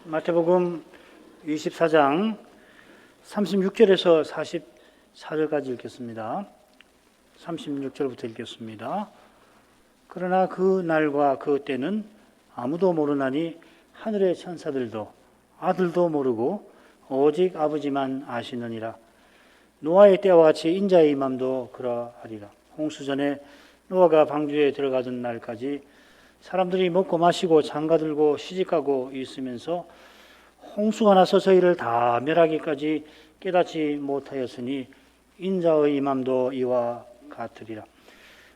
마태복음 24장 36절에서 44절까지 읽겠습니다. 36절부터 읽겠습니다. 그러나 그 날과 그 때는 아무도 모르나니 하늘의 천사들도 아들도 모르고 오직 아버지만 아시느니라. 노아의 때와 같이 인자의 임함도 그러하리라. 홍수전에 노아가 방주에 들어가던 날까지 사람들이 먹고 마시고 장가들고 시집가고 있으면서 홍수가 나서 저희를 다 멸하기까지 깨닫지 못하였으니 인자의 임함도 이와 같으리라.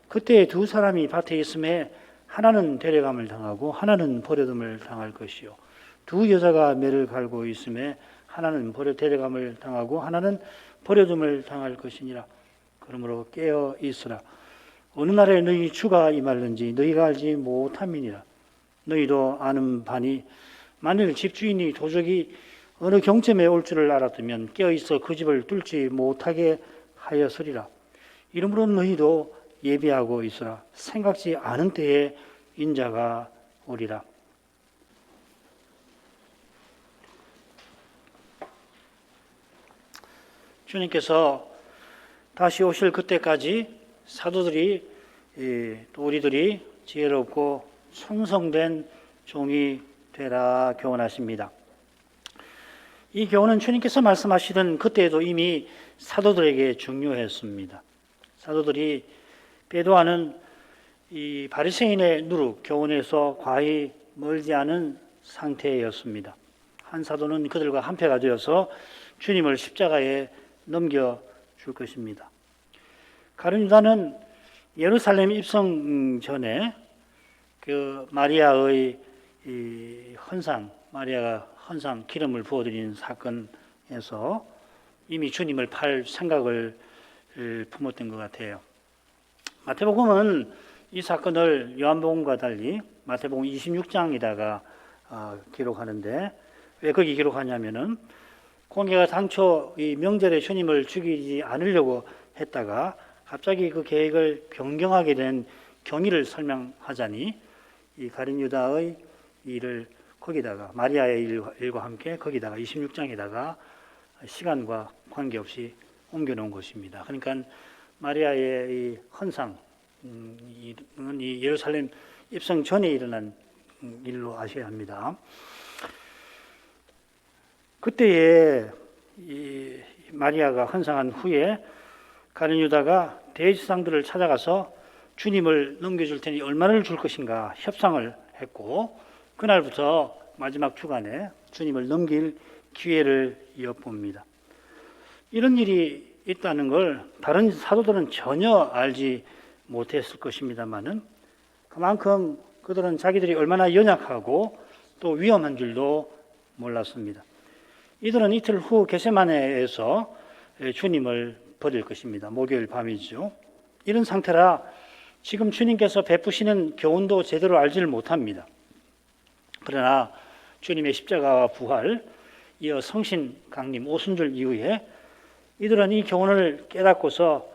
그때 두 사람이 밭에 있음에 하나는 데려감을 당하고 하나는 버려둠을 당할 것이요, 두 여자가 매를 갈고 있음에 하나는 데려감을 당하고 하나는 버려둠을 당할 것이니라. 그러므로 깨어 있으라. 어느 날에 너희 주가 임할는지 너희가 알지 못함이니라. 너희도 아는 바니 만일 집주인이 도적이 어느 경점에 올 줄을 알았다면 깨어있어 그 집을 뚫지 못하게 하였으리라. 이러므로 너희도 예비하고 있으라. 생각지 않은 때에 인자가 오리라. 주님께서 다시 오실 그때까지 사도들이 또 우리들이 지혜롭고 충성된 종이 되라 교훈하십니다. 이 교훈은 주님께서 말씀하시던 그때에도 이미 사도들에게 중요했습니다. 사도들이 배도하는 이 바리새인의 누룩 교훈에서 과히 멀지 않은 상태였습니다. 한 사도는 그들과 한패가 되어서 주님을 십자가에 넘겨줄 것입니다. 가룟 유다는 예루살렘 입성 전에 그 마리아의 마리아가 헌상 기름을 부어드리는 사건에서 이미 주님을 팔 생각을 품었던 것 같아요. 마태복음은 이 사건을 요한복음과 달리 마태복음 26장에다가 기록하는데, 왜 거기 기록하냐면은 공회가 당초 이 명절에 주님을 죽이지 않으려고 했다가 갑자기 그 계획을 변경하게 된 경위를 설명하자니 이 가룟 유다의 일을 거기다가 마리아의 일과 함께 거기다가 26장에다가 시간과 관계없이 옮겨놓은 것입니다. 그러니까 마리아의 이 헌상, 이는 이 예루살렘 입성 전에 일어난 일로 아셔야 합니다. 그때에 이 마리아가 헌상한 후에 가룟 유다가 대제사장들을 찾아가서 주님을 넘겨줄 테니 얼마를 줄 것인가 협상을 했고, 그날부터 마지막 주간에 주님을 넘길 기회를 엿봅니다. 이런 일이 있다는 걸 다른 사도들은 전혀 알지 못했을 것입니다만은 그만큼 그들은 자기들이 얼마나 연약하고 또 위험한 줄도 몰랐습니다. 이들은 이틀 후 겟세마네에서 주님을 버릴 것입니다. 목요일 밤이죠. 이런 상태라 지금 주님께서 베푸시는 교훈도 제대로 알지를 못합니다. 그러나 주님의 십자가와 부활, 이어 성신 강림, 오순절 이후에 이들은 이 교훈을 깨닫고서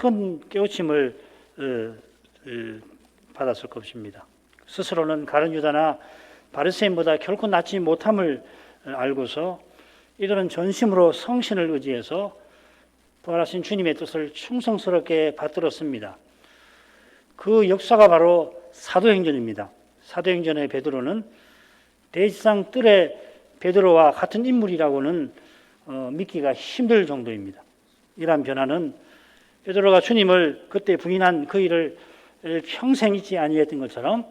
큰 깨우침을 받았을 것입니다. 스스로는 가룟 유다나 바리새인보다 결코 낫지 못함을 알고서 이들은 전심으로 성신을 의지해서 부활하신 주님의 뜻을 충성스럽게 받들었습니다. 그 역사가 바로 사도행전입니다. 사도행전의 베드로는 대지상 뜰의 베드로와 같은 인물이라고는 믿기가 힘들 정도입니다. 이러한 변화는 베드로가 주님을 그때 부인한 그 일을 평생 잊지 아니했던 것처럼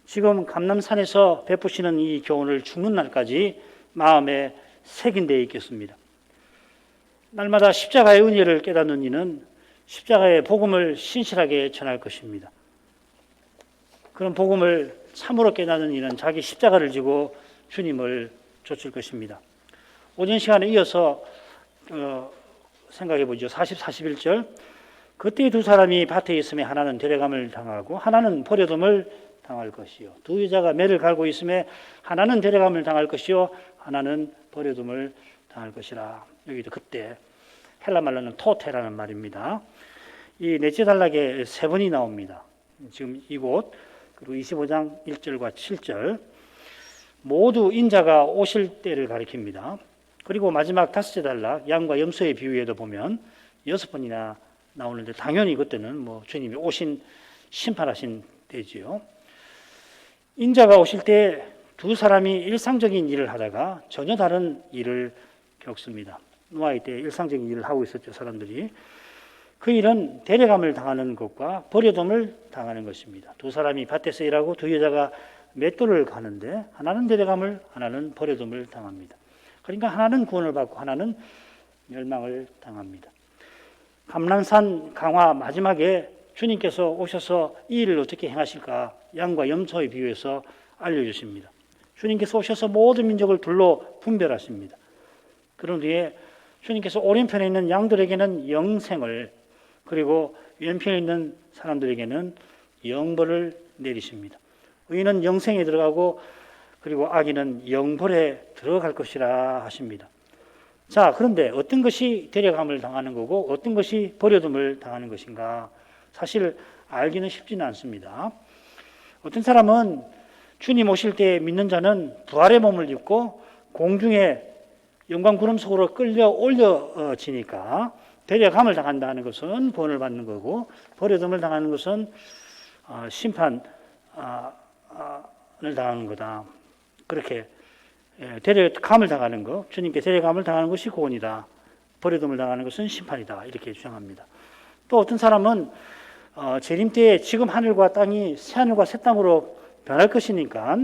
지금 감람산에서 베푸시는 이 교훈을 죽는 날까지 마음에 새긴 데 있겠습니다. 날마다 십자가의 은혜를 깨닫는 이는 십자가의 복음을 신실하게 전할 것입니다. 그런 복음을 참으로 깨닫는 이는 자기 십자가를 지고 주님을 좇을 것입니다. 오전 시간에 이어서 생각해 보죠. 40, 41절. 그때 두 사람이 밭에 있음에 하나는 데려감을 당하고 하나는 버려둠을 당할 것이요, 두 여자가 매를 갈고 있음에 하나는 데려감을 당할 것이요 하나는 버려둠을 당할 것이라. 여기도 그때 헬라 말로는 토테라는 말입니다. 이 넷째 단락에 세 번이 나옵니다. 지금 이곳, 그리고 25장 1절과 7절. 모두 인자가 오실 때를 가리킵니다. 그리고 마지막 다섯째 단락 양과 염소의 비유에도 보면 6번이나 나오는데 당연히 그때는 주님이 오신 심판하신 때지요. 인자가 오실 때 두 사람이 일상적인 일을 하다가 전혀 다른 일을 겪습니다. 노아의 때 일상적인 일을 하고 있었죠, 사람들이. 그 일은 데려감을 당하는 것과 버려둠을 당하는 것입니다. 두 사람이 밭에서 일하고 두 여자가 맷돌을 가는데 하나는 데려감을, 하나는 버려둠을 당합니다. 그러니까 하나는 구원을 받고 하나는 멸망을 당합니다. 감람산 강화 마지막에 주님께서 오셔서 이 일을 어떻게 행하실까 양과 염소의 비유에서 알려주십니다. 주님께서 오셔서 모든 민족을 둘로 분별하십니다. 그런 뒤에 주님께서 오른편에 있는 양들에게는 영생을, 그리고 왼편에 있는 사람들에게는 영벌을 내리십니다. 의인은 영생에 들어가고 그리고 악인은 영벌에 들어갈 것이라 하십니다. 자, 그런데 어떤 것이 데려감을 당하는 거고 어떤 것이 버려둠을 당하는 것인가? 사실 알기는 쉽지는 않습니다. 어떤 사람은 주님 오실 때 믿는 자는 부활의 몸을 입고 공중에 영광 구름 속으로 끌려 올려지니까 데려감을 당한다는 것은 구원을 받는 거고 버려둠을 당하는 것은 심판을 당하는 거다. 그렇게 데려감을 당하는 것, 주님께 데려감을 당하는 것이 구원이다. 버려둠을 당하는 것은 심판이다. 이렇게 주장합니다. 또 어떤 사람은 재림 때에 지금 하늘과 땅이 새하늘과 새 땅으로 변할 것이니까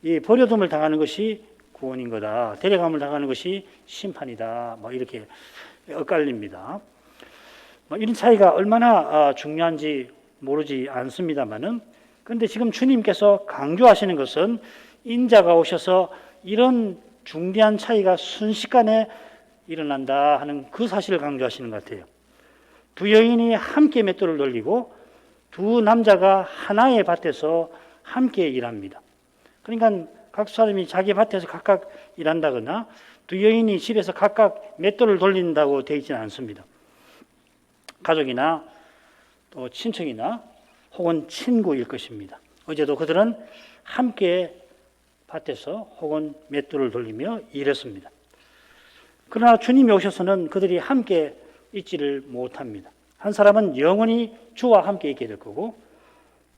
이 버려둠을 당하는 것이 구원인 거다. 데려감을 당하는 것이 심판이다. 이렇게 엇갈립니다. 이런 차이가 얼마나 중요한지 모르지 않습니다만은, 그런데 지금 주님께서 강조하시는 것은 인자가 오셔서 이런 중대한 차이가 순식간에 일어난다 하는 그 사실을 강조하시는 것 같아요. 두 여인이 함께 맷돌을 돌리고 두 남자가 하나의 밭에서 함께 일합니다. 그러니까 각 사람이 자기 밭에서 각각 일한다거나 두 여인이 집에서 각각 맷돌을 돌린다고 되어 있지는 않습니다. 가족이나 또 친척이나 혹은 친구일 것입니다. 어제도 그들은 함께 밭에서 혹은 맷돌을 돌리며 일했습니다. 그러나 주님이 오셔서는 그들이 함께 있지를 못합니다. 한 사람은 영원히 주와 함께 있게 될 거고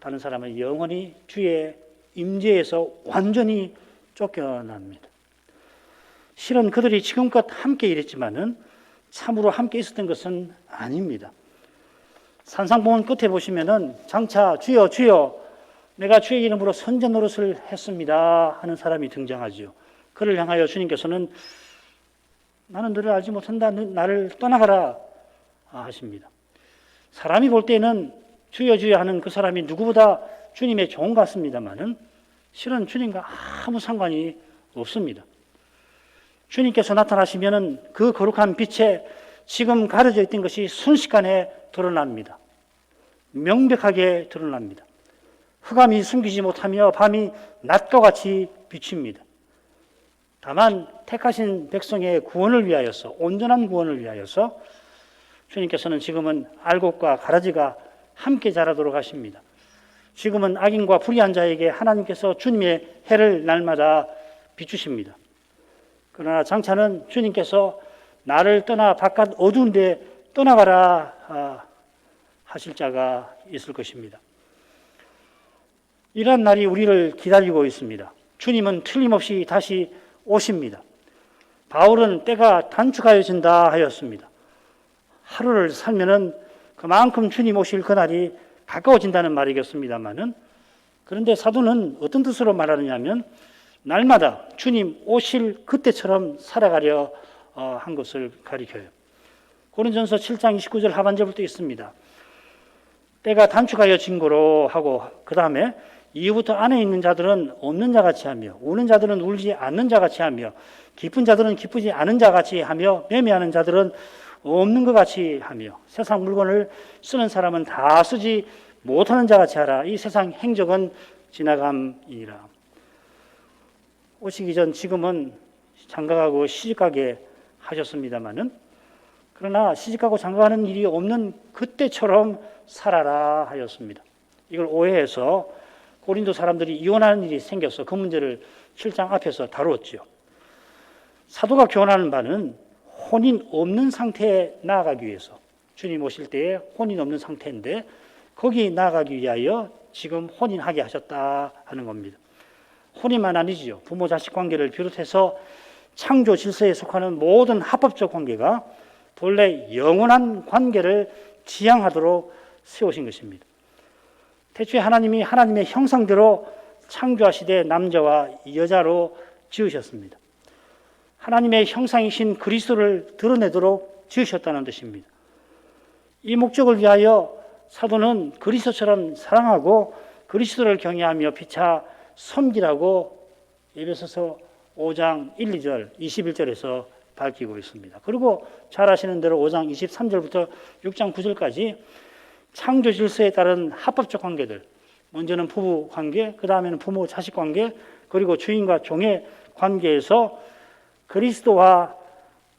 다른 사람은 영원히 주의 임재에서 완전히 쫓겨납니다. 실은 그들이 지금껏 함께 일했지만은 참으로 함께 있었던 것은 아닙니다. 산상봉헌 끝에 보시면은 장차 주여 주여 내가 주의 이름으로 선제 노릇을 했습니다 하는 사람이 등장하지요. 그를 향하여 주님께서는 나는 너를 알지 못한다, 나를 떠나가라 하십니다. 사람이 볼 때는 주여 주여 하는 그 사람이 누구보다 주님의 종 같습니다만은 실은 주님과 아무 상관이 없습니다. 주님께서 나타나시면은 그 거룩한 빛에 지금 가려져 있던 것이 순식간에 드러납니다. 명백하게 드러납니다. 흑암이 숨기지 못하며 밤이 낮과 같이 비칩니다. 다만 택하신 백성의 구원을 위하여서, 온전한 구원을 위하여서 주님께서는 지금은 알곡과 가라지가 함께 자라도록 하십니다. 지금은 악인과 불의한 자에게 하나님께서 주님의 해를 날마다 비추십니다. 그러나 장차는 주님께서 나를 떠나 바깥 어두운 데 떠나가라 하실 자가 있을 것입니다. 이러한 날이 우리를 기다리고 있습니다. 주님은 틀림없이 다시 오십니다. 바울은 때가 단축하여진다 하였습니다. 하루를 살면은 그만큼 주님 오실 그날이 가까워진다는 말이겠습니다만은, 그런데 사도는 어떤 뜻으로 말하느냐면 날마다 주님 오실 그때처럼 살아가려 한 것을 가리켜요. 고린전서 7장 29절 하반절부터 있습니다. 때가 단축하여진 거로 하고 그 다음에 이후부터 안에 있는 자들은 없는 자같이 하며 우는 자들은 울지 않는 자같이 하며 기쁜 자들은 기쁘지 않은 자같이 하며 매매하는 자들은 없는 것 같이 하며 세상 물건을 쓰는 사람은 다 쓰지 못하는 자같이 하라. 이 세상 행적은 지나감이니라. 오시기 전 지금은 장가가고 시집가게 하셨습니다마는, 그러나 시집가고 장가가는 일이 없는 그때처럼 살아라 하였습니다. 이걸 오해해서 고린도 사람들이 이혼하는 일이 생겨서 그 문제를 7장 앞에서 다루었죠. 사도가 교훈하는 바는 혼인 없는 상태에 나아가기 위해서, 주님 오실 때에 혼인 없는 상태인데 거기 나아가기 위하여 지금 혼인하게 하셨다 하는 겁니다. 혼인만 아니지요. 부모 자식 관계를 비롯해서 창조 질서에 속하는 모든 합법적 관계가 본래 영원한 관계를 지향하도록 세우신 것입니다. 태초에 하나님이 하나님의 형상대로 창조하시되 남자와 여자로 지으셨습니다. 하나님의 형상이신 그리스도를 드러내도록 지으셨다는 뜻입니다. 이 목적을 위하여 사도는 그리스도처럼 사랑하고 그리스도를 경외하며 피차 섬기라고 에베소서 5장 1, 2절, 21절에서 밝히고 있습니다. 그리고 잘 아시는 대로 5장 23절부터 6장 9절까지 창조 질서에 따른 합법적 관계들, 먼저는 부부 관계, 그 다음에는 부모 자식 관계, 그리고 주인과 종의 관계에서 그리스도와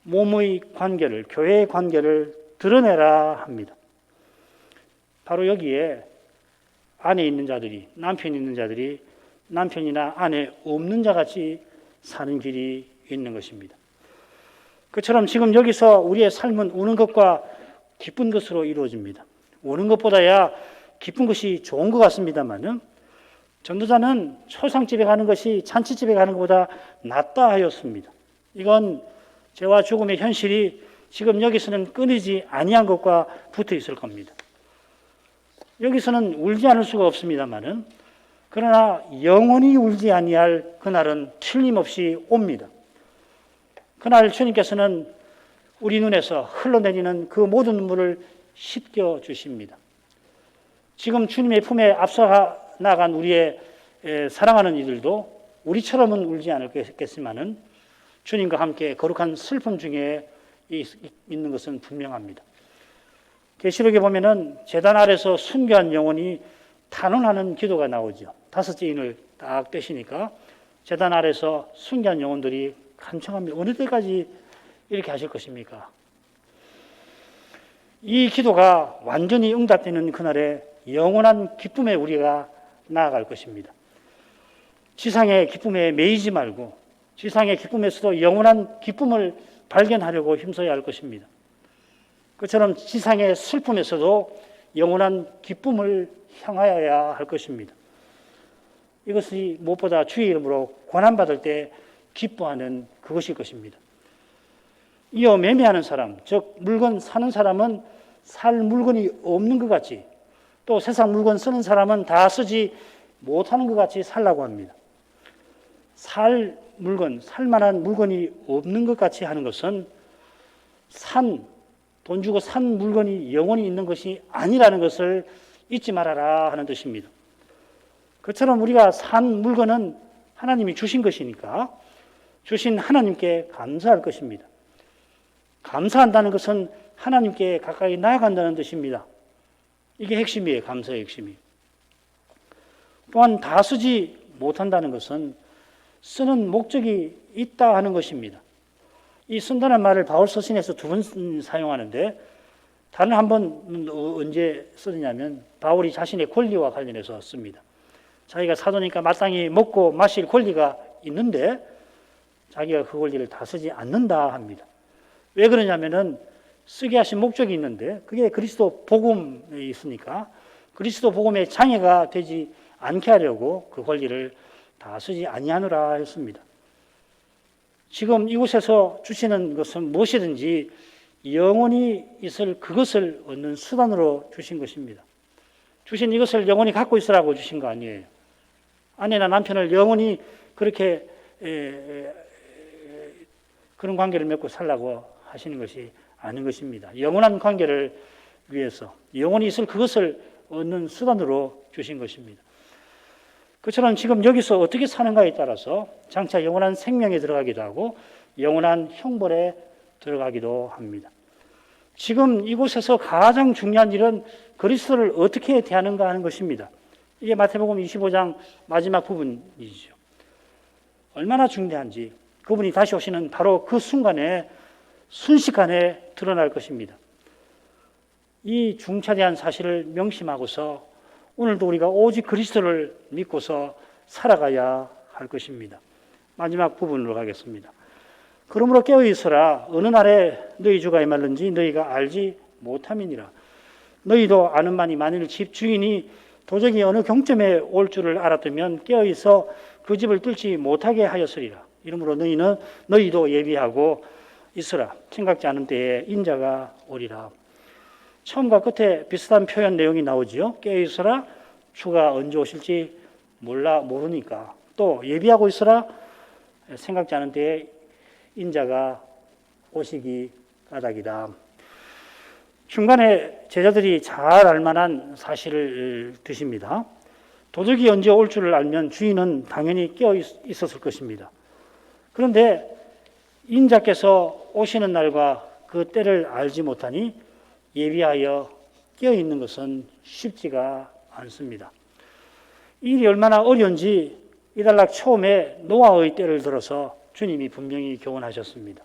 몸의 관계를, 교회의 관계를 드러내라 합니다. 바로 여기에 아내 있는 자들이, 남편 있는 자들이 남편이나 아내 없는 자같이 사는 길이 있는 것입니다. 그처럼 지금 여기서 우리의 삶은 우는 것과 기쁜 것으로 이루어집니다. 우는 것보다야 기쁜 것이 좋은 것 같습니다만은 전도자는 초상집에 가는 것이 잔치집에 가는 것보다 낫다 하였습니다. 이건 죄와 죽음의 현실이 지금 여기서는 끊이지 아니한 것과 붙어 있을 겁니다. 여기서는 울지 않을 수가 없습니다만은 그러나 영원히 울지 아니할 그날은 틀림없이 옵니다. 그날 주님께서는 우리 눈에서 흘러내리는 그 모든 눈물을 씻겨 주십니다. 지금 주님의 품에 앞서 나간 우리의 사랑하는 이들도 우리처럼은 울지 않겠지만은 주님과 함께 거룩한 슬픔 중에 있는 것은 분명합니다. 계시록에 보면은 제단 아래서 순교한 영혼이 탄원하는 기도가 나오죠. 5째 인을 딱 떼시니까 제단 아래서 순교한 영혼들이 간청합니다. 어느 때까지 이렇게 하실 것입니까? 이 기도가 완전히 응답되는 그날에 영원한 기쁨에 우리가 나아갈 것입니다. 지상의 기쁨에 매이지 말고 지상의 기쁨에서도 영원한 기쁨을 발견하려고 힘써야 할 것입니다. 그처럼 지상의 슬픔에서도 영원한 기쁨을 향하여야 할 것입니다. 이것이 무엇보다 주의 이름으로 고난받을 때 기뻐하는 그것일 것입니다. 이어 매매하는 사람, 즉 물건 사는 사람은 살 물건이 없는 것 같이, 또 세상 물건 쓰는 사람은 다 쓰지 못하는 것 같이 살라고 합니다. 살 물건, 살만한 물건이 없는 것 같이 하는 것은 돈 주고 산 물건이 영원히 있는 것이 아니라는 것을 잊지 말아라 하는 뜻입니다. 그처럼 우리가 산 물건은 하나님이 주신 것이니까 주신 하나님께 감사할 것입니다. 감사한다는 것은 하나님께 가까이 나아간다는 뜻입니다. 이게 핵심이에요. 감사의 핵심이. 또한 다 쓰지 못한다는 것은 쓰는 목적이 있다 하는 것입니다. 이 쓴다는 말을 바울 서신에서 2번 사용하는데 다른 한 번은 언제 쓰느냐면 바울이 자신의 권리와 관련해서 씁니다. 자기가 사도니까 마땅히 먹고 마실 권리가 있는데 자기가 그 권리를 다 쓰지 않는다 합니다. 왜 그러냐면은 쓰게 하신 목적이 있는데 그게 그리스도 복음에 있으니까 그리스도 복음의 장애가 되지 않게 하려고 그 권리를 다 쓰지 아니하노라 했습니다. 지금 이곳에서 주시는 것은 무엇이든지 영원히 있을 그것을 얻는 수단으로 주신 것입니다. 주신 이것을 영원히 갖고 있으라고 주신 거 아니에요. 아내나 남편을 영원히 그렇게 그런 관계를 맺고 살라고 하시는 것이 아닌 것입니다. 영원한 관계를 위해서 영원히 있을 그것을 얻는 수단으로 주신 것입니다. 그처럼 지금 여기서 어떻게 사는가에 따라서 장차 영원한 생명에 들어가기도 하고 영원한 형벌에 들어가기도 합니다. 지금 이곳에서 가장 중요한 일은 그리스도를 어떻게 대하는가 하는 것입니다. 이게 마태복음 25장 마지막 부분이죠. 얼마나 중대한지 그분이 다시 오시는 바로 그 순간에 순식간에 드러날 것입니다. 이 중차대한 사실을 명심하고서 오늘도 우리가 오직 그리스도를 믿고서 살아가야 할 것입니다. 마지막 부분으로 가겠습니다. 그러므로 깨어있으라. 어느 날에 너희 주가 임할는지 너희가 알지 못함이니라. 너희도 아는만이 만일 집 주인이 도적이 어느 경점에 올 줄을 알았다면 깨어있어 그 집을 뚫지 못하게 하였으리라. 이러므로 너희도 예비하고 있으라. 생각지 않은 때에 인자가 오리라. 처음과 끝에 비슷한 표현 내용이 나오지요. 깨어있으라. 주가 언제 오실지 모르니까. 또 예비하고 있으라. 생각지 않은 때에 인자가 오시기 까닭이다. 중간에 제자들이 잘 알만한 사실을 드십니다. 도적이 언제 올 줄을 알면 주인은 당연히 깨어 있었을 것입니다. 그런데 인자께서 오시는 날과 그 때를 알지 못하니 예비하여 깨어 있는 것은 쉽지가 않습니다. 이 일이 얼마나 어려운지 이달락 처음에 노아의 때를 들어서 주님이 분명히 교훈하셨습니다.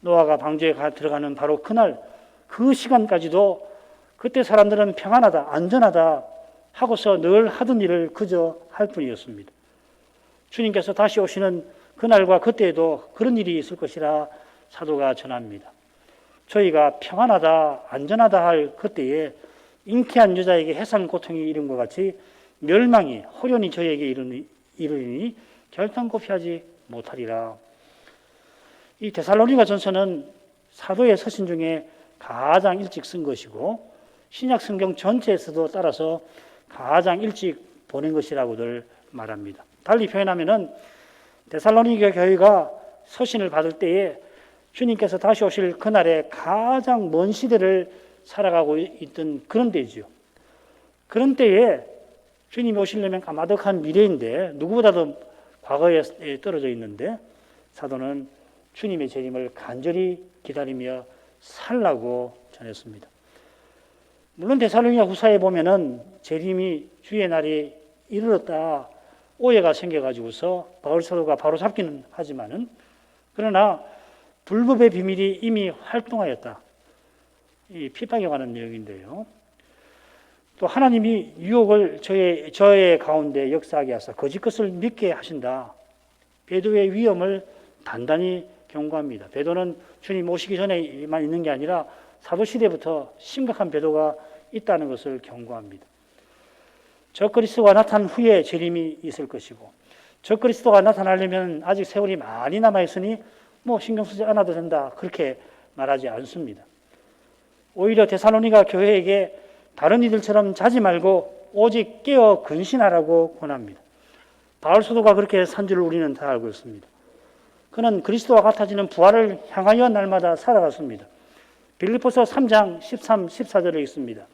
노아가 방주에 들어가는 바로 그날 그 시간까지도 그때 사람들은 평안하다, 안전하다 하고서 늘 하던 일을 그저 할 뿐이었습니다. 주님께서 다시 오시는 그날과 그때에도 그런 일이 있을 것이라 사도가 전합니다. 저희가 평안하다, 안전하다 할 그때에 잉태한 여자에게 해산 고통이 이른 것 같이 멸망이 호련히 저희에게 이르니 결단코 피하지 못하리라. 이 데살로니가 전서는 사도의 서신 중에 가장 일찍 쓴 것이고 신약 성경 전체에서도 따라서 가장 일찍 보낸 것이라고들 말합니다. 달리 표현하면은 데살로니가 교회가 서신을 받을 때에 주님께서 다시 오실 그날에 가장 먼 시대를 살아가고 있던 그런 때지요. 그런 때에 주님이 오시려면 까마득한 미래인데 누구보다도 과거에 떨어져 있는데 사도는 주님의 재림을 간절히 기다리며 살라고 전했습니다. 물론 데살로니가 후서에 보면은 재림이 주의 날이 이르렀다 오해가 생겨가지고서 바울 사도가 바로 잡기는 하지만은 그러나 불법의 비밀이 이미 활동하였다. 이 핍박에 관한 내용인데요. 또 하나님이 유혹을 저의 가운데 역사하게 하사 거짓 것을 믿게 하신다. 배도의 위험을 단단히 경고합니다. 배도는 주님 오시기 전에만 있는 게 아니라 사도시대부터 심각한 배도가 있다는 것을 경고합니다. 적그리스도가 나타난 후에 재림이 있을 것이고 적그리스도가 나타나려면 아직 세월이 많이 남아있으니 신경 쓰지 않아도 된다. 그렇게 말하지 않습니다. 오히려 데살로니가 교회에게 다른 이들처럼 자지 말고 오직 깨어 근신하라고 권합니다. 바울 사도가 그렇게 산 줄을 우리는 다 알고 있습니다. 그는 그리스도와 같아지는 부활을 향하여 날마다 살아갔습니다. 빌립보서 3장 13, 14절에 있습니다.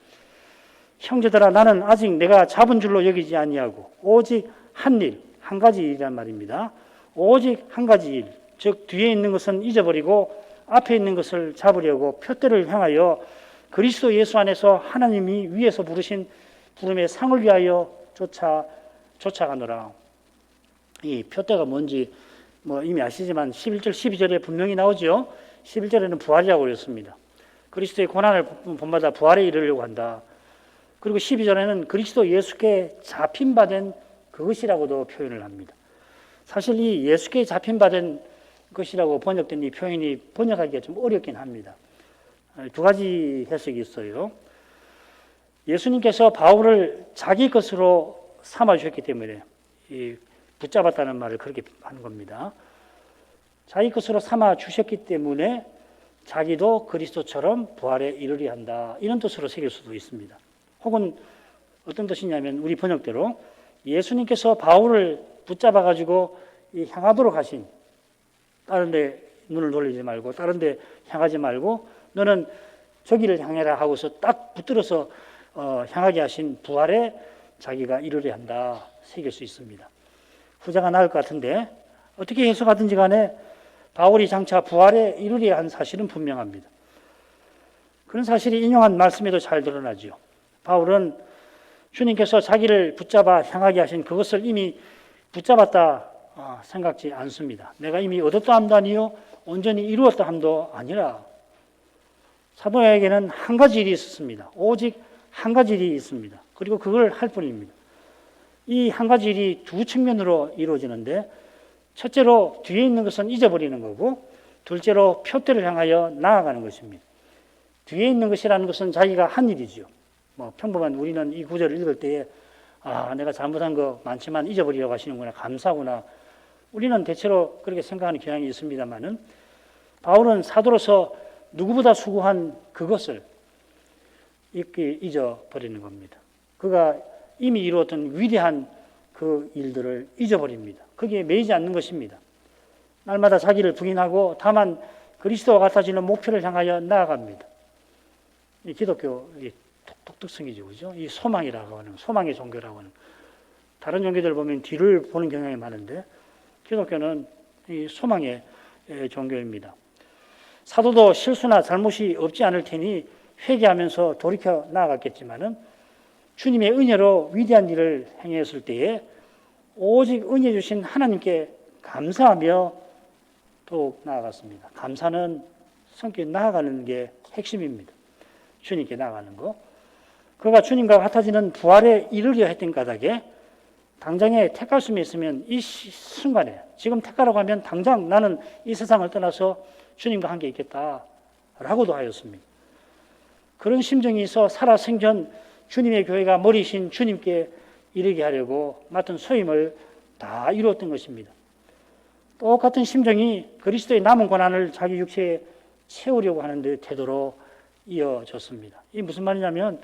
형제들아 나는 아직 내가 잡은 줄로 여기지 아니하고 오직 한 일, 한 가지 일이란 말입니다. 오직 한 가지 일, 즉 뒤에 있는 것은 잊어버리고 앞에 있는 것을 잡으려고 표대를 향하여 그리스도 예수 안에서 하나님이 위에서 부르신 부름의 상을 위하여 쫓아가노라. 이 표대가 뭔지 이미 아시지만 11절, 12절에 분명히 나오죠. 11절에는 부활이라고 그랬습니다. 그리스도의 고난을 본받아 부활에 이르려고 한다. 그리고 12절에는 그리스도 예수께 잡힌 바 된 그것이라고도 표현을 합니다. 사실 이 예수께 잡힌 바 된 것이라고 번역된 이 표현이 번역하기가 좀 어렵긴 합니다. 두 가지 해석이 있어요. 예수님께서 바울을 자기 것으로 삼아주셨기 때문에 붙잡았다는 말을 그렇게 하는 겁니다. 자기 것으로 삼아주셨기 때문에 자기도 그리스도처럼 부활에 이르려 한다. 이런 뜻으로 새길 수도 있습니다. 혹은 어떤 뜻이냐면 우리 번역대로 예수님께서 바울을 붙잡아가지고 향하도록 하신 다른 데 눈을 돌리지 말고 다른 데 향하지 말고 너는 저기를 향해라 하고서 딱 붙들어서 향하게 하신 부활에 자기가 이르려 한다. 새길 수 있습니다. 후자가 나을 것 같은데 어떻게 해석하든지 간에 바울이 장차 부활에 이르려 한 사실은 분명합니다. 그런 사실이 인용한 말씀에도 잘 드러나죠. 바울은 주님께서 자기를 붙잡아 향하게 하신 그것을 이미 붙잡았다 생각지 않습니다. 내가 이미 얻었다 함도 아니요 온전히 이루었다 함도 아니라 사도에게는 한 가지 일이 있었습니다. 오직 한 가지 일이 있습니다. 그리고 그걸 할 뿐입니다. 이 한 가지 일이 두 측면으로 이루어지는데, 첫째로 뒤에 있는 것은 잊어버리는 거고, 둘째로 표대를 향하여 나아가는 것입니다. 뒤에 있는 것이라는 것은 자기가 한 일이죠. 평범한 우리는 이 구절을 읽을 때에 내가 잘못한 거 많지만 잊어버리려고 하시는구나, 감사구나. 우리는 대체로 그렇게 생각하는 경향이 있습니다만은, 바울은 사도로서 누구보다 수고한 그것을 잊어버리는 겁니다. 그가 이미 이루었던 위대한 그 일들을 잊어버립니다. 거기에 매이지 않는 것입니다. 날마다 자기를 부인하고 다만 그리스도와 같아지는 목표를 향하여 나아갑니다. 이 기독교의 독특성이죠, 그죠? 이 소망이라고 하는, 소망의 종교라고 하는. 다른 종교들 보면 뒤를 보는 경향이 많은데, 기독교는 이 소망의 종교입니다. 사도도 실수나 잘못이 없지 않을 테니 회개하면서 돌이켜 나아갔겠지만은, 주님의 은혜로 위대한 일을 행했을 때에 오직 은혜 주신 하나님께 감사하며 더욱 나아갔습니다. 감사는 성격이 나아가는 게 핵심입니다. 주님께 나아가는 거. 그가 주님과 같아지는 부활에 이르려 했던 까닭에 당장에 택할 수만 있으면 이 순간에, 지금 택하라고 하면 당장 나는 이 세상을 떠나서 주님과 함께 있겠다라고도 하였습니다. 그런 심정이 있어 살아생전 주님의 교회가 머리신 주님께 이르게 하려고 맡은 소임을 다 이루었던 것입니다. 똑같은 심정이 그리스도의 남은 고난을 자기 육체에 채우려고 하는 데 태도로 이어졌습니다. 이게 무슨 말이냐면,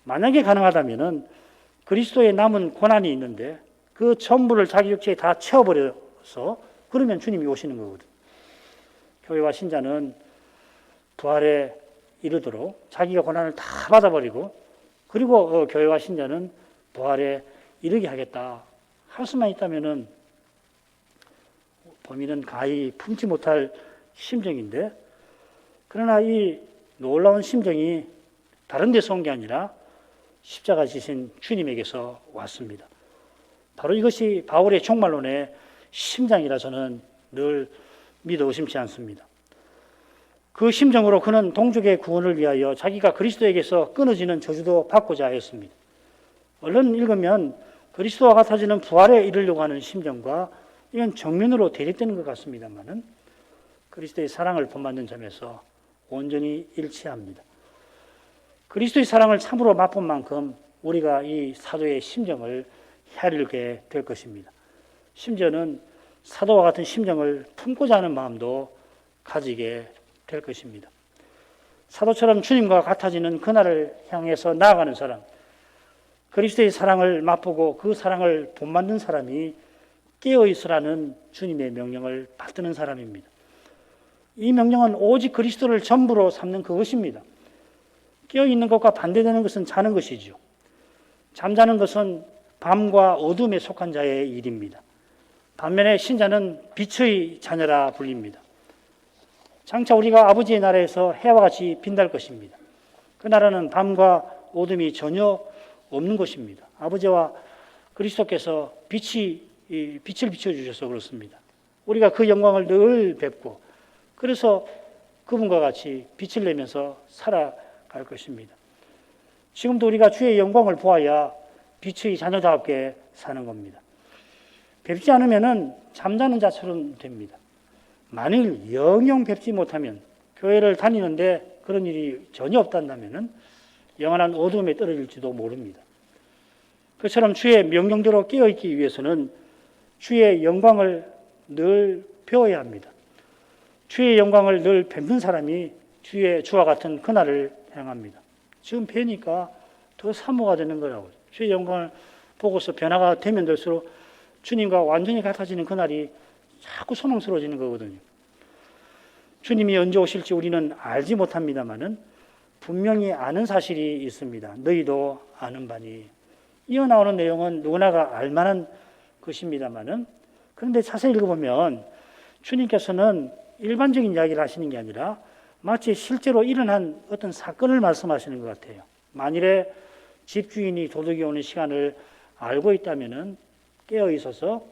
만약에 가능하다면 그리스도의 남은 고난이 있는데 그 전부를 자기 육체에 다 채워버려서 그러면 주님이 오시는 거거든요. 교회와 신자는 부활에 이르도록 자기가 고난을 다 받아버리고, 그리고 교회와 신자는 부활에 이르게 하겠다 할 수만 있다면은 범인은 가히 품지 못할 심정인데, 그러나 이 놀라운 심정이 다른 데서 온 게 아니라 십자가 지신 주님에게서 왔습니다. 바로 이것이 바울의 종말론의 심장이라 저는 늘 믿어 의심치 않습니다. 그 심정으로 그는 동족의 구원을 위하여 자기가 그리스도에게서 끊어지는 저주도 받고자 하였습니다. 얼른 읽으면 그리스도와 같아지는 부활에 이르려고 하는 심정과 이건 정면으로 대립되는 것 같습니다만은 그리스도의 사랑을 본받는 점에서 온전히 일치합니다. 그리스도의 사랑을 참으로 맛본 만큼 우리가 이 사도의 심정을 헤아리게 될 것입니다. 심지어는 사도와 같은 심정을 품고자 하는 마음도 가지게 될 것입니다. 사도처럼 주님과 같아지는 그날을 향해서 나아가는 사람, 그리스도의 사랑을 맛보고 그 사랑을 본받는 사람이 깨어있으라는 주님의 명령을 받드는 사람입니다. 이 명령은 오직 그리스도를 전부로 삼는 그것입니다. 깨어있는 것과 반대되는 것은 자는 것이죠. 잠자는 것은 밤과 어둠에 속한 자의 일입니다. 반면에 신자는 빛의 자녀라 불립니다. 장차 우리가 아버지의 나라에서 해와 같이 빛날 것입니다. 그 나라는 밤과 어둠이 전혀 없는 것입니다. 아버지와 그리스도께서 빛을 비춰주셔서 그렇습니다. 우리가 그 영광을 늘 뵙고, 그래서 그분과 같이 빛을 내면서 살아갈 것입니다. 지금도 우리가 주의 영광을 보아야 빛의 자녀답게 사는 겁니다. 뵙지 않으면 잠자는 자처럼 됩니다. 만일 영영 뵙지 못하면, 교회를 다니는데 그런 일이 전혀 없단다면 영원한 어둠에 떨어질지도 모릅니다. 그처럼 주의 명령대로 깨어있기 위해서는 주의 영광을 늘 배워야 합니다. 주의 영광을 늘 뵙는 사람이 주와 같은 그날을 향합니다. 지금 뵈니까 더 사모가 되는 거라고요. 주의 영광을 보고서 변화가 되면 될수록 주님과 완전히 같아지는 그날이 자꾸 소망스러워지는 거거든요. 주님이 언제 오실지 우리는 알지 못합니다만은 분명히 아는 사실이 있습니다. 너희도 아는 바니. 이어 나오는 내용은 누구나가 알만한 것입니다만은, 그런데 자세히 읽어보면 주님께서는 일반적인 이야기를 하시는 게 아니라 마치 실제로 일어난 어떤 사건을 말씀하시는 것 같아요. 만일에 집주인이 도둑이 오는 시간을 알고 있다면은 깨어 있어서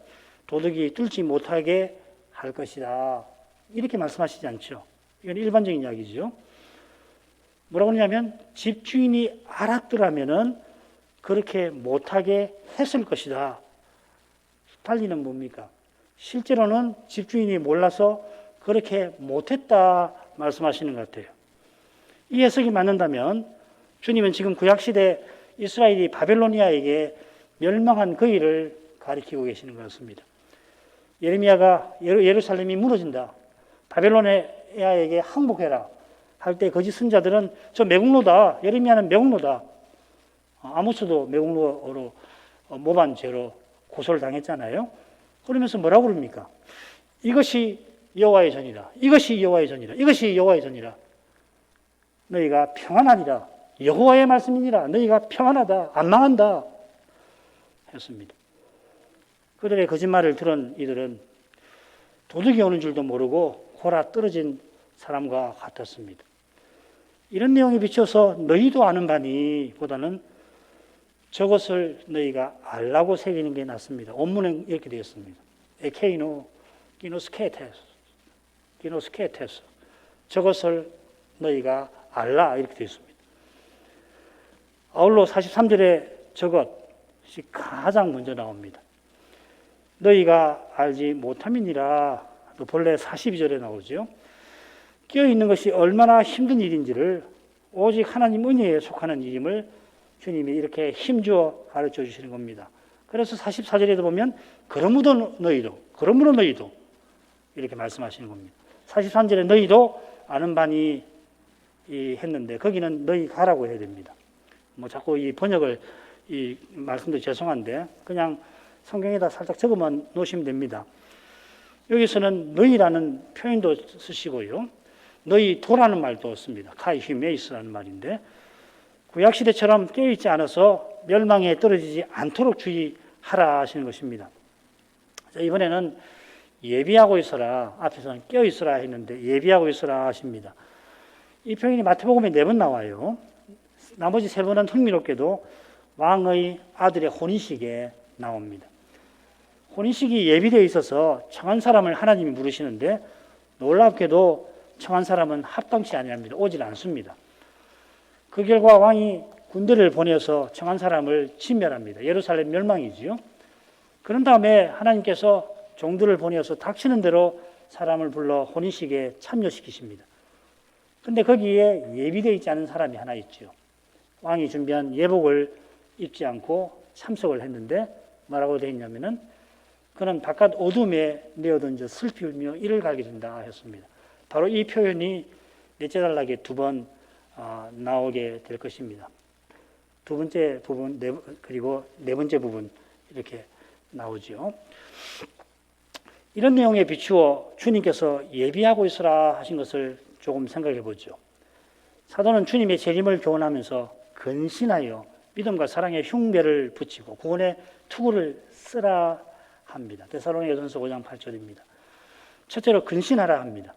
도둑이 뚫지 못하게 할 것이다, 이렇게 말씀하시지 않죠. 이건 일반적인 이야기죠. 뭐라고 그러냐면 집주인이 알았더라면은 그렇게 못하게 했을 것이다. 달리는 뭡니까? 실제로는 집주인이 몰라서 그렇게 못했다 말씀하시는 것 같아요. 이 해석이 맞는다면 주님은 지금 구약시대 이스라엘이 바벨로니아에게 멸망한 그 일을 가리키고 계시는 것 같습니다. 예레미야가 예루살렘이 무너진다, 바벨로니아에게 항복해라 할 때 거짓 선자들은 저 매국노다, 예레미야는 매국노다, 아모스도 매국노로 모반 죄로 고소를 당했잖아요. 그러면서 뭐라고 그럽니까? 이것이 여호와의 전이라, 이것이 여호와의 전이라, 이것이 여호와의 전이라. 너희가 평안하리라, 여호와의 말씀이니라, 너희가 평안하다, 안 망한다 했습니다. 그들의 거짓말을 들은 이들은 도둑이 오는 줄도 모르고 골아 떨어진 사람과 같았습니다. 이런 내용에 비춰서 너희도 아는 바니 보다는 저것을 너희가 알라고 새기는 게 낫습니다. 원문은 이렇게 되어 있습니다. 에케이노 기노스케테스, 저것을 너희가 알라, 이렇게 되어 있습니다. 아울러 43절에 저것이 가장 먼저 나옵니다. 너희가 알지 못함이니라. 또 본래 42절에 나오죠. 깨어있는 것이 얼마나 힘든 일인지를 오직 하나님 은혜에 속하는 일임을 주님이 이렇게 힘주어 가르쳐 주시는 겁니다. 그래서 44절에도 보면 그러므로 너희도 이렇게 말씀하시는 겁니다. 43절에 너희도 아는 바니 했는데 거기는 너희 가라고 해야 됩니다. 뭐 자꾸 이 번역을 이 말씀도 죄송한데 그냥 성경에다 살짝 적어만 놓으시면 됩니다. 여기서는 너희라는 표현도 쓰시고요, 너희도라는 말도 씁니다. 카이휘메이스라는 말인데 구약시대처럼 깨어있지 않아서 멸망에 떨어지지 않도록 주의하라 하시는 것입니다. 자, 이번에는 예비하고 있어라, 앞에서는 깨어있어라 했는데 예비하고 있어라 하십니다. 이 표현이 마태복음에 4번 나와요. 나머지 3번은 흥미롭게도 왕의 아들의 혼인식에 나옵니다. 혼인식이 예비되어 있어서 청한 사람을 하나님이 부르시는데 놀랍게도 청한 사람은 합당치 아니합니다. 오질 않습니다. 그 결과 왕이 군대를 보내서 청한 사람을 진멸합니다. 예루살렘 멸망이지요. 그런 다음에 하나님께서 종들을 보내서 닥치는 대로 사람을 불러 혼인식에 참여시키십니다. 근데 거기에 예비되어 있지 않은 사람이 하나 있죠. 왕이 준비한 예복을 입지 않고 참석을 했는데 뭐라고 되어 있냐면은 그는 바깥 어둠에 내어던져 슬피 울며 이를 가게 된다 했습니다. 바로 이 표현이 넷째 단락에 2번 나오게 될 것입니다. 두 번째 부분 그리고 네 번째 부분 이렇게 나오죠. 이런 내용에 비추어 주님께서 예비하고 있으라 하신 것을 조금 생각해 보죠. 사도는 주님의 재림을 교훈하면서 근신하여 믿음과 사랑의 흉배를 붙이고 구원의 투구를 쓰라 합니다. 데살로니가전서 5장 8절입니다. 첫째로 근신하라 합니다.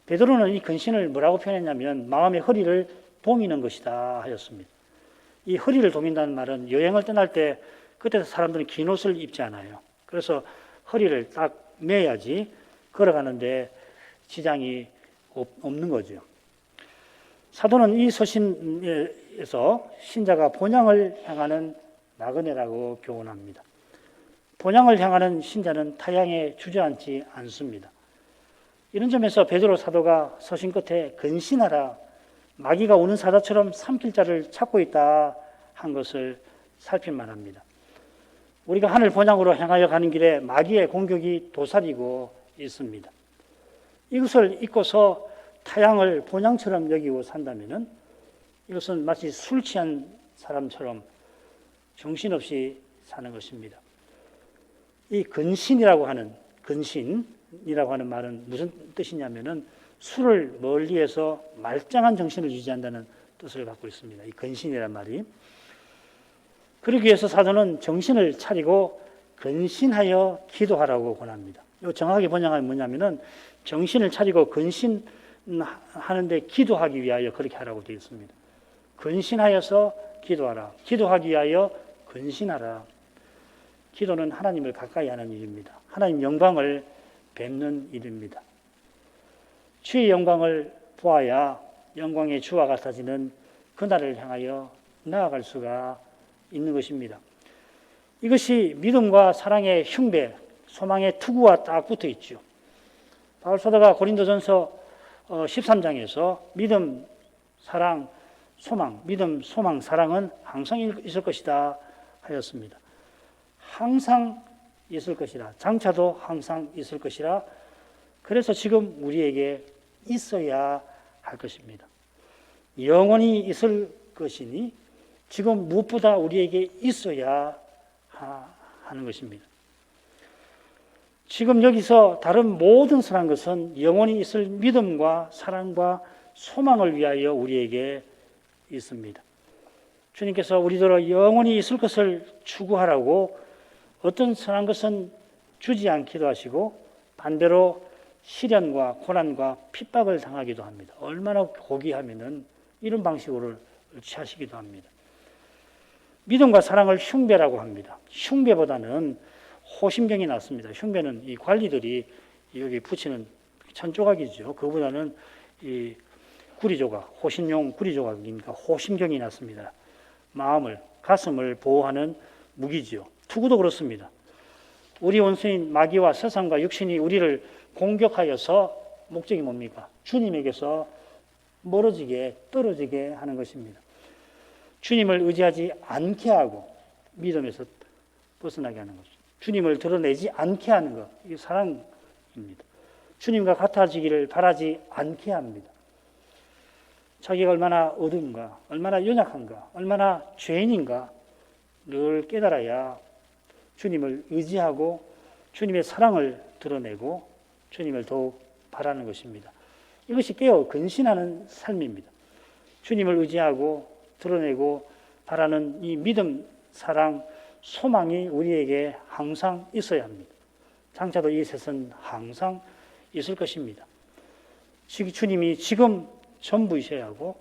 베드로는 이 근신을 뭐라고 표현했냐면 마음의 허리를 도미는 것이다 하였습니다. 이 허리를 도민다는 말은 여행을 떠날 때 그때 사람들은 긴 옷을 입지 않아요. 그래서 허리를 딱 매야지 걸어가는데 지장이 없는 거죠. 사도는 이 서신에서 신자가 본향을 향하는 나그네라고 교훈합니다. 본향을 향하는 신자는 타향에 주저앉지 않습니다. 이런 점에서 베드로 사도가 서신 끝에 근신하라, 마귀가 우는 사자처럼 삼킬 자를 찾고 있다 한 것을 살필만 합니다. 우리가 하늘 본향으로 향하여 가는 길에 마귀의 공격이 도사리고 있습니다. 이것을 잊고서 타향을 본향처럼 여기고 산다면은 이것은 마치 술 취한 사람처럼 정신없이 사는 것입니다. 이 근신이라고 하는 말은 무슨 뜻이냐면은 술을 멀리해서 말짱한 정신을 유지한다는 뜻을 갖고 있습니다. 이 근신이란 말이. 그러기 위해서 사도는 정신을 차리고 근신하여 기도하라고 권합니다. 정확하게 번역하면 뭐냐면은 정신을 차리고 근신하는데 기도하기 위하여 그렇게 하라고 되어 있습니다. 근신하여서 기도하라. 기도하기 위하여 근신하라. 기도는 하나님을 가까이 하는 일입니다. 하나님 영광을 뵙는 일입니다. 주의 영광을 보아야 영광의 주와 같아지는 그날을 향하여 나아갈 수가 있는 것입니다. 이것이 믿음과 사랑의 흉배, 소망의 투구와 딱 붙어 있죠. 바울 사도가 고린도전서 13장에서 믿음, 사랑, 소망, 믿음, 소망, 사랑은 항상 있을 것이다 하였습니다. 항상 있을 것이라, 장차도 항상 있을 것이라. 그래서 지금 우리에게 있어야 할 것입니다. 영원히 있을 것이니 지금 무엇보다 우리에게 있어야 하는 것입니다. 지금 여기서 다른 모든 선한 것은 영원히 있을 믿음과 사랑과 소망을 위하여 우리에게 있습니다. 주님께서 우리들로 영원히 있을 것을 추구하라고 어떤 선한 것은 주지 않기도 하시고 반대로 시련과 고난과 핍박을 당하기도 합니다. 얼마나 고귀하면은 이런 방식으로 취하시기도 합니다. 믿음과 사랑을 흉배라고 합니다. 흉배보다는 호심경이 낫습니다. 흉배는 이 관리들이 여기 붙이는 천조각이죠. 그보다는 이 구리조각, 호신용 구리조각이니까 호심경이 낫습니다. 마음을, 가슴을 보호하는 무기지요. 투구도 그렇습니다. 우리 원수인 마귀와 세상과 육신이 우리를 공격하여서 목적이 뭡니까? 주님에게서 멀어지게, 떨어지게 하는 것입니다. 주님을 의지하지 않게 하고 믿음에서 벗어나게 하는 것입니다. 주님을 드러내지 않게 하는 것, 이게 사랑입니다. 주님과 같아지기를 바라지 않게 합니다. 자기가 얼마나 어두운가, 얼마나 연약한가, 얼마나 죄인인가 늘 깨달아야 주님을 의지하고 주님의 사랑을 드러내고 주님을 더욱 바라는 것입니다. 이것이 깨어 근신하는 삶입니다. 주님을 의지하고 드러내고 바라는 이 믿음, 사랑, 소망이 우리에게 항상 있어야 합니다. 장차도 이 셋은 항상 있을 것입니다. 주님이 지금 전부이셔야 하고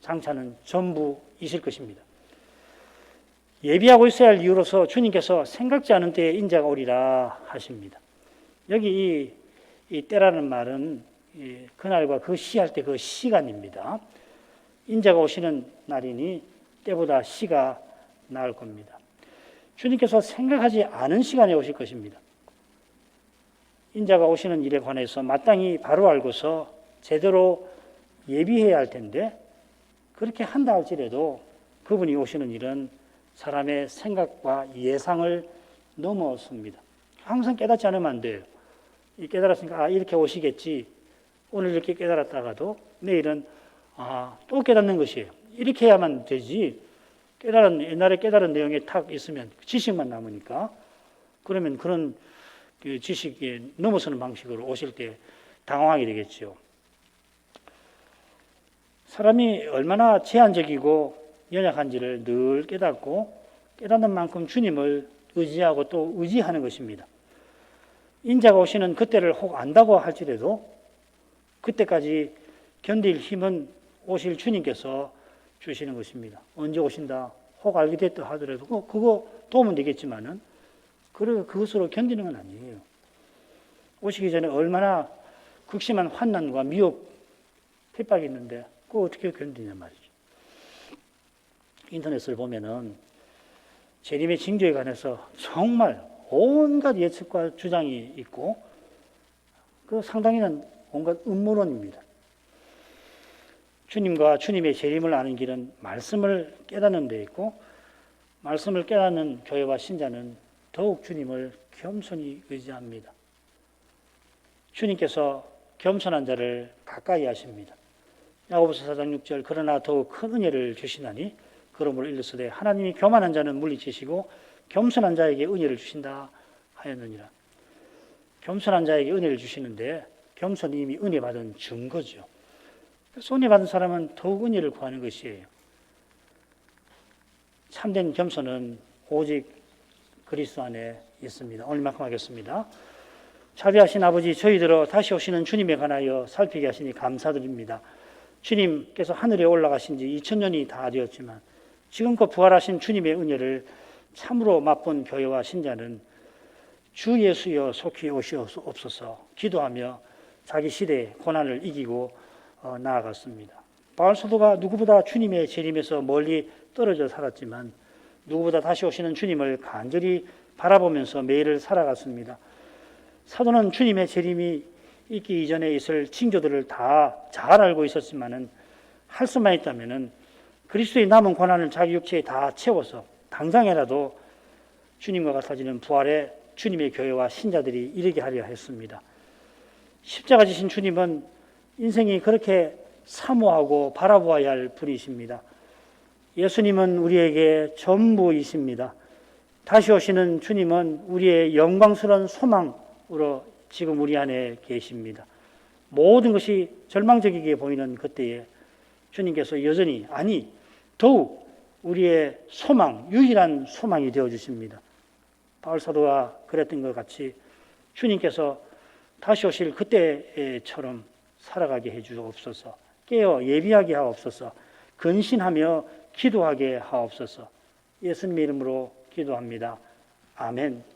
장차는 전부이실 것입니다. 예비하고 있어야 할 이유로서 주님께서 생각지 않은 때에 인자가 오리라 하십니다. 여기 이 때라는 말은 그날과 그 시할 때 그 시간입니다. 인자가 오시는 날이니 때보다 시가 나을 겁니다. 주님께서 생각하지 않은 시간에 오실 것입니다. 인자가 오시는 일에 관해서 마땅히 바로 알고서 제대로 예비해야 할 텐데 그렇게 한다 할지라도 그분이 오시는 일은 사람의 생각과 예상을 넘어섭니다. 항상 깨닫지 않으면 안 돼요. 깨달았으니까 이렇게 오시겠지. 오늘 이렇게 깨달았다가도 내일은 또 깨닫는 것이에요. 이렇게 해야만 되지. 옛날에 깨달은 내용에 탁 있으면 지식만 남으니까 그러면 그런 지식에 넘어서는 방식으로 오실 때 당황하게 되겠죠. 사람이 얼마나 제한적이고 연약한지를 늘 깨닫고 깨닫는 만큼 주님을 의지하고 또 의지하는 것입니다. 인자가 오시는 그때를 혹 안다고 할지라도 그때까지 견딜 힘은 오실 주님께서 주시는 것입니다. 언제 오신다 혹 알게 됐다 하더라도 그거 도움은 되겠지만은 그것으로 견디는 건 아니에요. 오시기 전에 얼마나 극심한 환난과 미혹, 핍박이 있는데 그거 어떻게 견디냐 말이죠. 인터넷을 보면은 재림의 징조에 관해서 정말 온갖 예측과 주장이 있고 그 상당히는 온갖 음모론입니다. 주님과 주님의 재림을 아는 길은 말씀을 깨닫는 데 있고 말씀을 깨닫는 교회와 신자는 더욱 주님을 겸손히 의지합니다. 주님께서 겸손한 자를 가까이 하십니다. 야고보서 4장 6절 그러나 더욱 큰 은혜를 주시나니 그러므로 일렀으되 하나님이 교만한 자는 물리치시고 겸손한 자에게 은혜를 주신다 하였느니라. 겸손한 자에게 은혜를 주시는데 겸손이 이미 은혜 받은 증거죠. 그래서 은혜 받은 사람은 더욱 은혜를 구하는 것이에요. 참된 겸손은 오직 그리스도 안에 있습니다. 오늘만큼 하겠습니다. 자비하신 아버지, 저희들어 다시 오시는 주님에 관하여 살피게 하시니 감사드립니다. 주님께서 하늘에 올라가신 지 2000년이 다 되었지만 지금껏 부활하신 주님의 은혜를 참으로 맛본 교회와 신자는 주 예수여 속히 오시옵소서 기도하며 자기 시대의 고난을 이기고 나아갔습니다. 바울 사도가 누구보다 주님의 재림에서 멀리 떨어져 살았지만 누구보다 다시 오시는 주님을 간절히 바라보면서 매일을 살아갔습니다. 사도는 주님의 재림이 있기 이전에 있을 징조들을 다 잘 알고 있었지만은 할 수만 있다면은 그리스도의 남은 고난을 자기 육체에 다 채워서 당장이라도 주님과 같아지는 부활의 주님의 교회와 신자들이 이르게 하려 했습니다. 십자가 지신 주님은 인생이 그렇게 사모하고 바라보아야 할 분이십니다. 예수님은 우리에게 전부이십니다. 다시 오시는 주님은 우리의 영광스러운 소망으로 지금 우리 안에 계십니다. 모든 것이 절망적이게 보이는 그때에 주님께서 여전히 더욱 우리의 소망, 유일한 소망이 되어주십니다. 바울 사도가 그랬던 것 같이 주님께서 다시 오실 그때처럼 살아가게 해주옵소서. 깨어 예비하게 하옵소서. 근신하며 기도하게 하옵소서. 예수님의 이름으로 기도합니다. 아멘.